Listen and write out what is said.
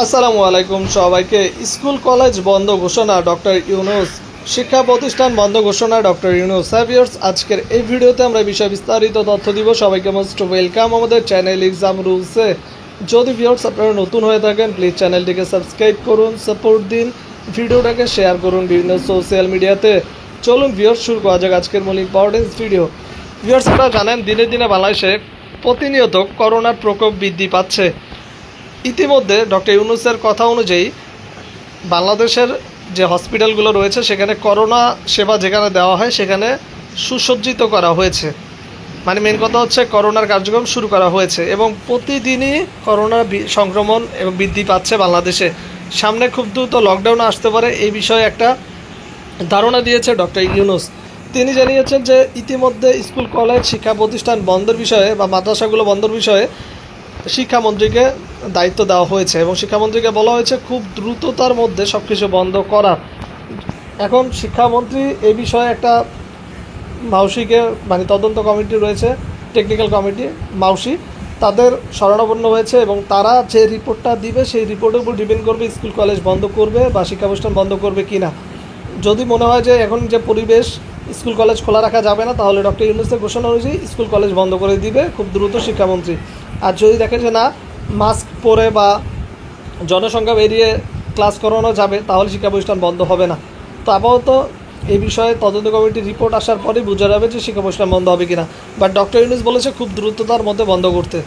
আসসালামু আলাইকুম সবাইকে। স্কুল কলেজ বন্ধ ঘোষণা ডক্টর ইউনূস, শিক্ষা প্রতিষ্ঠান বন্ধ ঘোষণা ডক্টর ইউনূস। ভিউয়ার্স, আজকের এই ভিডিওতে আমরা বিষয় বিস্তারিত তথ্য দিব। সবাইকে মোস্ট ওয়েলকাম আমাদের চ্যানেল এক্সাম রুলসে। যদি ভিউয়ার্স আপনারা নতুন হয়ে থাকেন প্লিজ চ্যানেলটিকে সাবস্ক্রাইব করুন, সাপোর্ট দিন, ভিডিওটাকে শেয়ার করুন বিভিন্ন সোশ্যাল মিডিয়াতে। চলুন ভিউয়ার্স, শুরু করা যাক আজকের মূল ইম্পর্টেন্স ভিডিও। ভিউয়ার্স, আপনারা জানেন দিনে দিনে বাংলাদেশে প্রতিনিয়ত করোনার প্রকোপ বৃদ্ধি পাচ্ছে। ইতিমধ্যে ডক্টর ইউনূসের কথা অনুযায়ী বাংলাদেশের যে হসপিটালগুলো রয়েছে সেখানে করোনা সেবা যেখানে দেওয়া হয় সেখানে সুসজ্জিত করা হয়েছে। মানে মেন কথা হচ্ছে করোনার কার্যক্রম শুরু করা হয়েছে এবং প্রতিদিনই করোনা সংক্রমণ এবং বৃদ্ধি পাচ্ছে বাংলাদেশে। সামনে খুব দ্রুত লকডাউন আসতে পারে এই বিষয়ে একটা ধারণা দিয়েছে ডক্টর ইউনূস। তিনি জানিয়েছেন যে ইতিমধ্যে স্কুল কলেজ শিক্ষা প্রতিষ্ঠান বন্ধের বিষয়ে বা মাদ্রাসাগুলো বন্ধের বিষয়ে শিক্ষামন্ত্রীকে দায়িত্ব দেওয়া হয়েছে এবং শিক্ষামন্ত্রীকে বলা হয়েছে খুব দ্রুততার মধ্যে সব কিছু বন্ধ করার। এখন শিক্ষামন্ত্রী এই বিষয়ে একটা মাউসিকে মানে তদন্ত কমিটি রয়েছে, টেকনিক্যাল কমিটি মাউসি, তাদের শরণাপন্ন হয়েছে এবং তারা যে রিপোর্টটা দিবে সেই রিপোর্টের উপর ডিপেন্ড করবে স্কুল কলেজ বন্ধ করবে বা শিক্ষা প্রতিষ্ঠান বন্ধ করবে কি না। যদি মনে হয় যে এখন যে পরিবেশ স্কুল কলেজ খোলা রাখা যাবে না, তাহলে ডক্টর ইউনূসের ঘোষণা অনুযায়ী স্কুল কলেজ বন্ধ করে দিবে খুব দ্রুত শিক্ষামন্ত্রী। আর যদি দেখে যে না, মাস্ক পরে বা জনসংখ্যা এড়িয়ে ক্লাস করানো যাবে, তাহলে শিক্ষা প্রতিষ্ঠান বন্ধ হবে না। তো আপাতত এই বিষয়ে তদন্ত কমিটির রিপোর্ট আসার পরেই বোঝা যাবে যে শিক্ষা প্রতিষ্ঠান বন্ধ হবে কিনা। বাট ডক্টর ইউনূস বলেছে খুব দ্রুততার মধ্যে বন্ধ করতে।